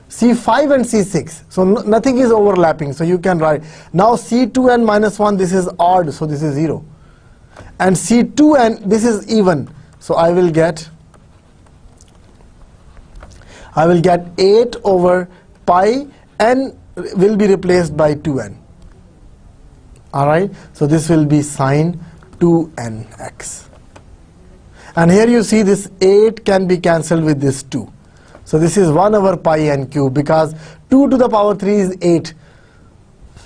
c5 and c6. So nothing is overlapping. So you can write now c2n minus 1, this is odd, so this is 0. And c2n, this is even. So I will get 8 over pi, n will be replaced by 2n. All right, so this will be sine 2nx. And here you see this 8 can be cancelled with this 2. So this is 1 over pi n cube, because 2 to the power 3 is 8.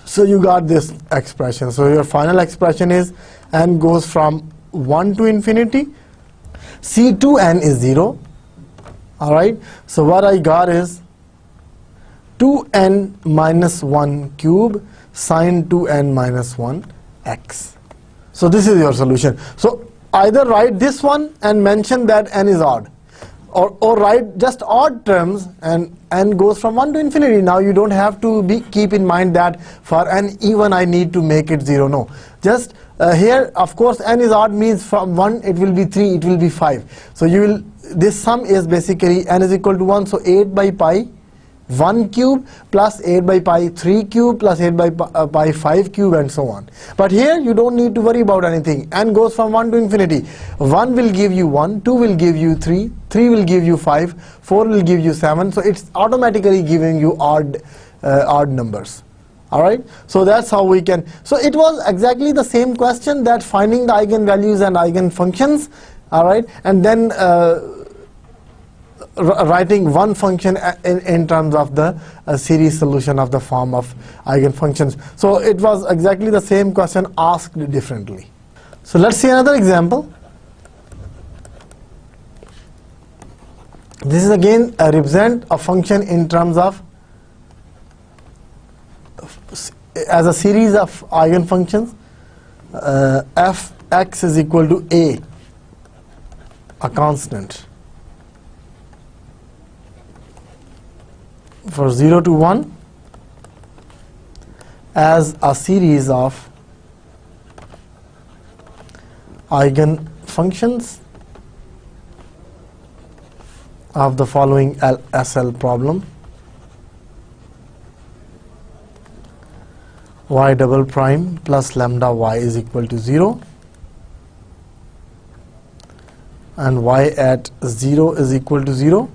So you got this expression. So your final expression is n goes from 1 to infinity. C2n is 0. All right, so what I got is 2n minus 1 cube sine 2n minus 1 x. So this is your solution. So either write this one and mention that n is odd, or write just odd terms and n goes from 1 to infinity. Now you don't have to keep in mind that for n even I need to make it 0. No, just here of course n is odd means from 1 it will be 3, it will be 5. So you will, this sum is basically n is equal to 1, so 8 by pi 1 cube plus 8 by pi 3 cube plus 8 by pi 5 cube and so on. But here you don't need to worry about anything. N goes from 1 to infinity. 1 will give you 1, 2 will give you 3, 3 will give you 5, 4 will give you 7. So it's automatically giving you odd numbers. All right, so that's how we can. So it was exactly the same question, that finding the eigenvalues and eigenfunctions. All right, and then writing one function in terms of the series solution of the form of eigenfunctions. So it was exactly the same question asked differently. So let's see another example. This is again represent a function in terms of as a series of eigenfunctions. Fx is equal to a constant for 0 to 1, as a series of eigenfunctions of the following SL problem: y double prime plus lambda y is equal to 0, and y at 0 is equal to 0,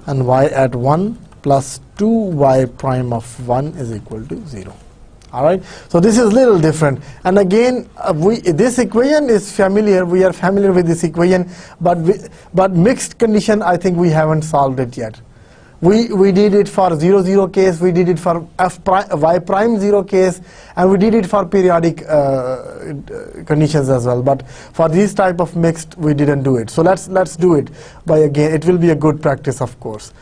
and y at 1 plus 2y prime of 1 is equal to 0. All right, so this is a little different, and again this equation is familiar. We are familiar with this equation, but mixed condition, I think we haven't solved it yet. We did it for 0 0 case, we did it for y prime 0 case, and we did it for periodic conditions as well. But for these type of mixed, we didn't do it. So let's do it by again. It will be a good practice, of course.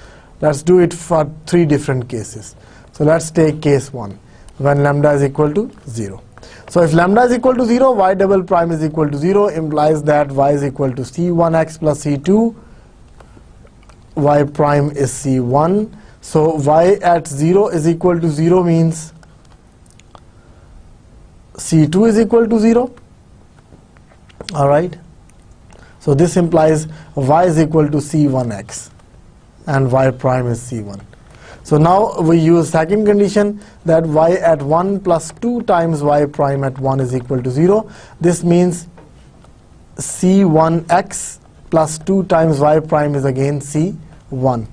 Let's do it for 3 different cases. So let's take case 1, when lambda is equal to 0. So if lambda is equal to 0, y double prime is equal to 0 implies that y is equal to c1x plus c2. Y prime is c1. So y at 0 is equal to 0 means c2 is equal to 0. All right. So this implies y is equal to c1x and y prime is c1. So now we use second condition, that y at 1 plus 2 times y prime at 1 is equal to 0. This means c1x plus 2 times y prime is again c1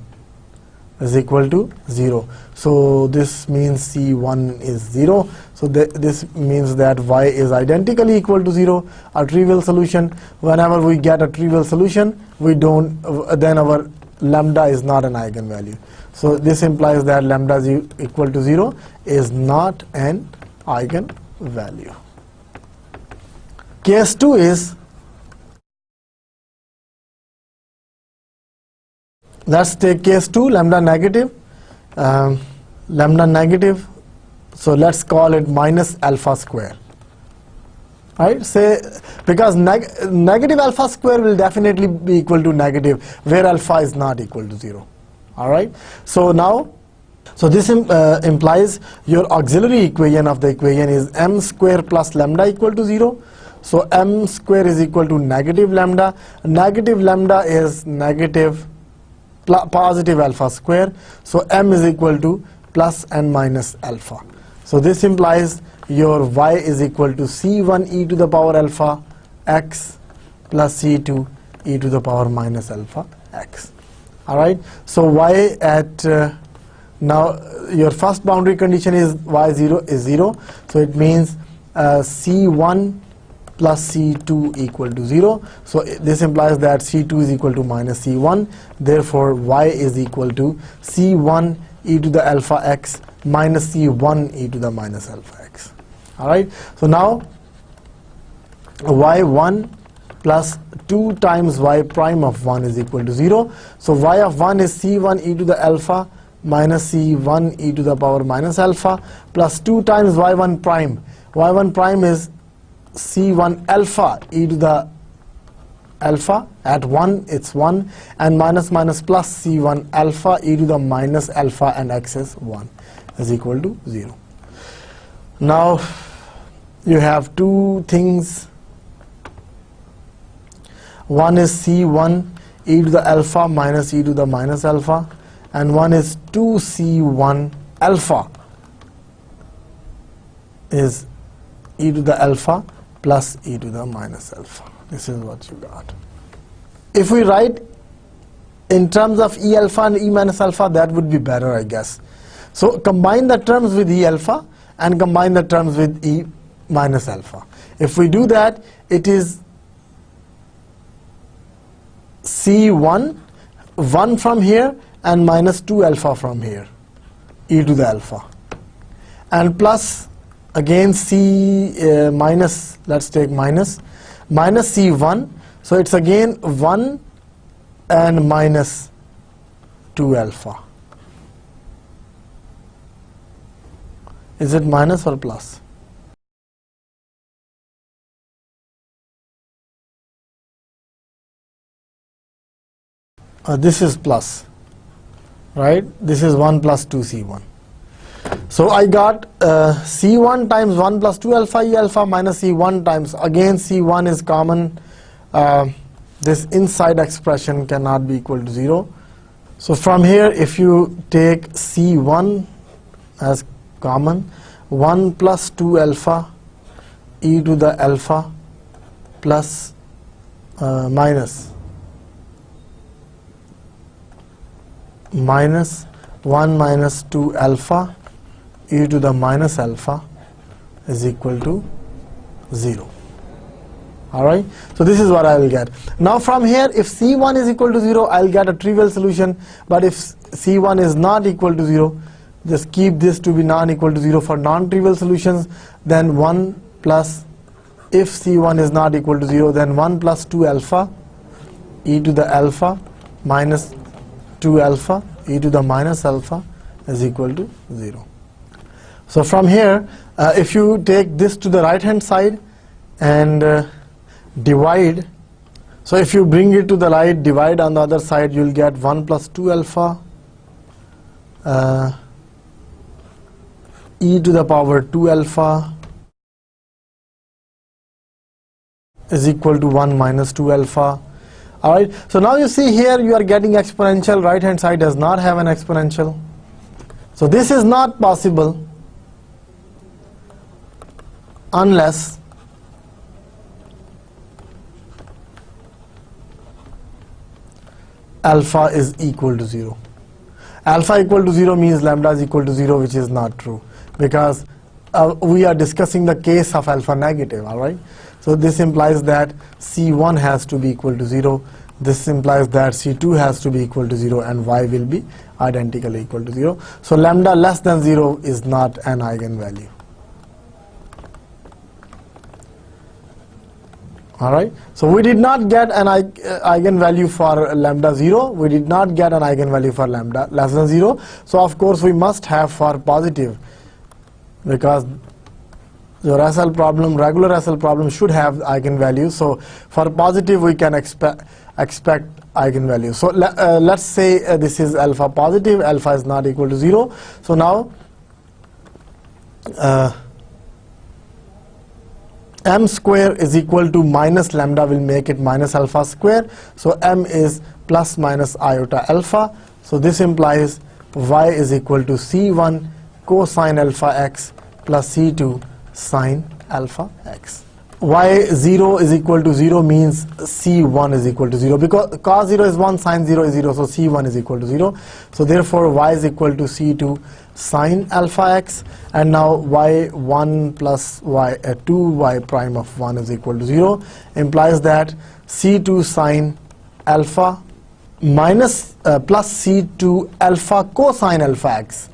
is equal to 0. So this means c1 is 0. So this means that y is identically equal to 0, a trivial solution. Whenever we get a trivial solution, we don't, then our lambda is not an eigenvalue. So this implies that lambda is equal to 0 is not an eigenvalue. Case 2 is, let's take case 2, lambda negative. Lambda negative, so let's call it minus alpha square. Right? Say, because negative alpha square will definitely be equal to negative, where alpha is not equal to 0. All right. So now, so this implies your auxiliary equation of the equation is m square plus lambda equal to 0. So m square is equal to negative lambda. Negative lambda is negative positive alpha square. So m is equal to plus and minus alpha. So this implies your y is equal to c1 e to the power alpha x plus c2 e to the power minus alpha x. All right. So y at now your first boundary condition is y0 is 0. So it means c1 plus c2 equal to 0. So this implies that c2 is equal to minus c1. Therefore y is equal to c1 e to the alpha x minus c1 e to the minus alpha x. All right. So now y1 plus 2 times y prime of 1 is equal to 0. So y of 1 is c1 e to the alpha minus c1 e to the power minus alpha plus 2 times y1 prime. Y1 prime is c1 alpha e to the alpha, at 1 it's 1, and minus minus plus c1 alpha e to the minus alpha, and x is 1 is equal to 0. Now you have 2 things. One is c1 e to the alpha minus e to the minus alpha, and one is 2c1 alpha is e to the alpha plus e to the minus alpha. This is what you got. If we write in terms of e alpha and e minus alpha, that would be better, I guess. So combine the terms with e alpha and combine the terms with e minus alpha. If we do that, it is c1, 1 from here, and minus 2 alpha from here, e to the alpha, and plus again c minus, let's take minus c1, so it's again 1 and minus 2 alpha. Is it minus or plus? This is plus, right? This is 1 plus 2c1. So I got C1 times 1 plus 2 alpha E alpha minus C1 times, again C1 is common. This inside expression cannot be equal to 0. So from here, if you take C1 as common, 1 plus 2 alpha e to the alpha plus minus 1 minus 2 alpha e to the minus alpha is equal to 0. Alright, so this is what I will get. Now from here, if C1 is equal to 0, I will get a trivial solution, but if C1 is not equal to 0, just keep this to be non-equal to 0 for non-trivial solutions. Then 1 plus, if C1 is not equal to 0, then 1 plus 2 alpha e to the alpha minus 2 alpha e to the minus alpha is equal to 0. So from here, if you take this to the right hand side and divide, so if you bring it to the right, divide on the other side, you will get 1 plus 2 alpha e to the power 2 alpha is equal to 1 minus 2 alpha. Alright, so now you see here you are getting exponential, right hand side does not have an exponential. So this is not possible unless alpha is equal to 0. Alpha equal to 0 means lambda is equal to 0, which is not true, because we are discussing the case of alpha negative. Alright, so this implies that C1 has to be equal to 0, this implies that C2 has to be equal to 0, and Y will be identically equal to 0. So lambda less than 0 is not an eigenvalue. Alright, so we did not get an eigenvalue for lambda 0, we did not get an eigenvalue for lambda less than 0, so of course we must have for positive, because your SL problem, regular SL problem should have eigenvalues. So for positive we can expect eigenvalues. So let's say this is alpha positive, alpha is not equal to 0. So now m square is equal to minus lambda will make it minus alpha square. So m is plus minus iota alpha. So this implies y is equal to c1 cosine alpha x plus c2 sine alpha x. Y0 is equal to 0 means c1 is equal to 0, because cos 0 is 1, sine 0 is 0, so c1 is equal to 0. So therefore y is equal to c2 sine alpha x, and now y1 plus y2y prime of 1 is equal to 0 implies that c2 sine alpha minus plus c2 alpha cosine alpha x,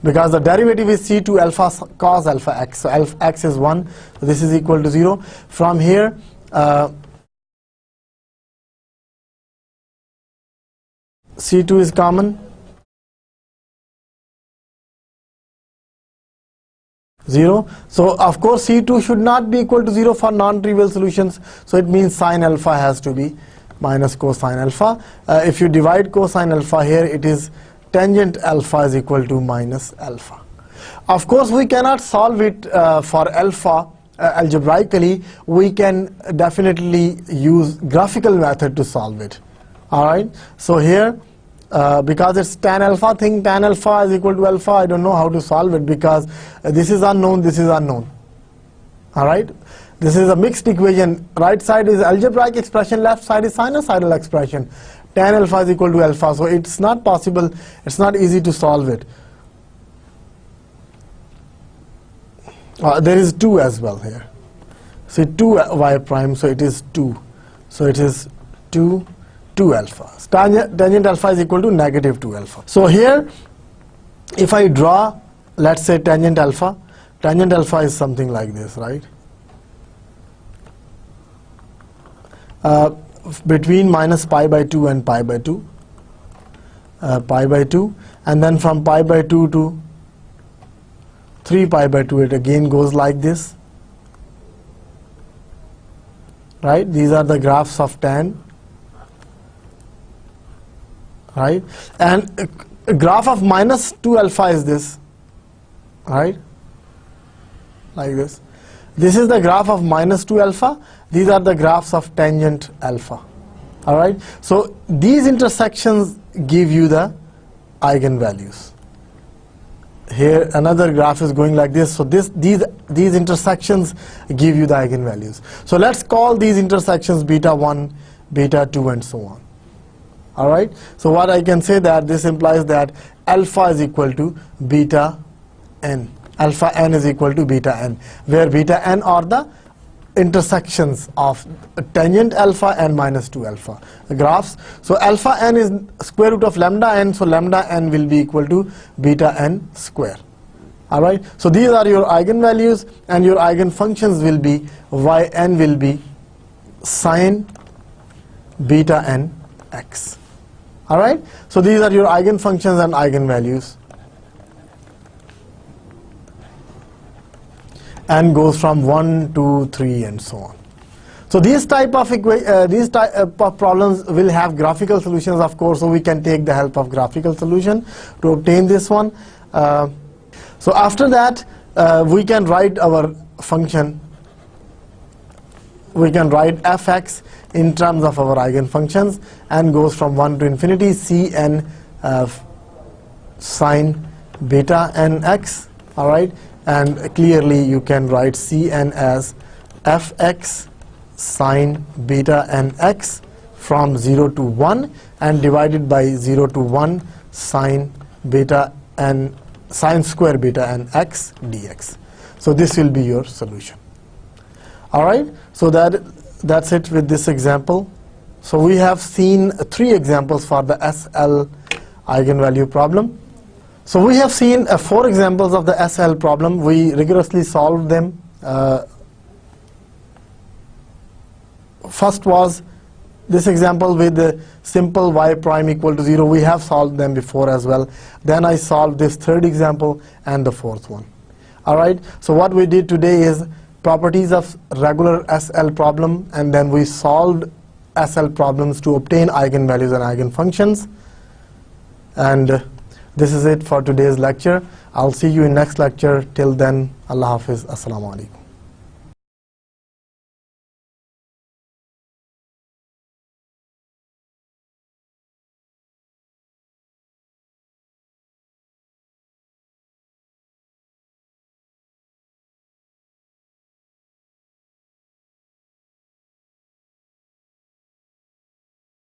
because the derivative is c2 alpha cos alpha x, so alpha x is 1, so this is equal to 0. From here c2 is common, 0. So of course c2 should not be equal to 0 for non-trivial solutions, so it means sine alpha has to be minus cosine alpha. If you divide cosine alpha here, it is tangent alpha is equal to minus alpha. Of course we cannot solve it for alpha algebraically. We can definitely use graphical method to solve it. Alright, so here because it's tan alpha thing, tan alpha is equal to alpha, I don't know how to solve it, because this is unknown, this is unknown. Alright, this is a mixed equation, right side is algebraic expression, left side is sinusoidal expression. Tan alpha is equal to alpha, so it's not possible, it's not easy to solve it. There is 2 as well here. See 2y prime, so it is 2. So it is 2 alpha. Tangent alpha is equal to negative 2 alpha. So here, if I draw, let's say tangent alpha is something like this, right? Between minus pi by 2 and pi by 2, and then from pi by 2 to 3 pi by 2, it again goes like this, right? These are the graphs of tan, right? And graph of minus 2 alpha is this, right? Like this. This is the graph of minus 2 alpha. These are the graphs of tangent alpha. All right. So these intersections give you the eigenvalues. Here another graph is going like this. So these intersections give you the eigenvalues. So let's call these intersections beta 1, beta 2, and so on. All right. So what I can say that this implies that alpha is equal to beta n. Alpha n is equal to beta n, where beta n are the intersections of tangent alpha and minus 2 alpha graphs. So alpha n is square root of lambda n, so lambda n will be equal to beta n square. All right. So these are your eigenvalues, and your eigenfunctions will be yn will be sine beta n x. All right. So these are your eigenfunctions and eigenvalues. And goes from 1, 2, 3, and so on. So these type of problems will have graphical solutions, of course. So we can take the help of graphical solution to obtain this one. So after that, we can write our function. We can write fx in terms of our eigenfunctions, and goes from 1 to infinity Cn sine beta nx. All right. And clearly you can write Cn as fx sine beta nx from 0 to 1, and divided by 0 to 1 sine beta n sine square beta nx dx. So this will be your solution. All right. So that's it with this example. So we have seen 3 examples for the SL eigenvalue problem. So we have seen 4 examples of the SL problem. We rigorously solved them. First was this example with the simple y prime equal to 0. We have solved them before as well. Then I solved this 3rd example and the 4th one. All right. So what we did today is properties of regular SL problem, and then we solved SL problems to obtain eigenvalues and eigenfunctions. And this is it for today's lecture. I'll see you in next lecture. Till then, Allah Hafiz. Assalamu alaikum.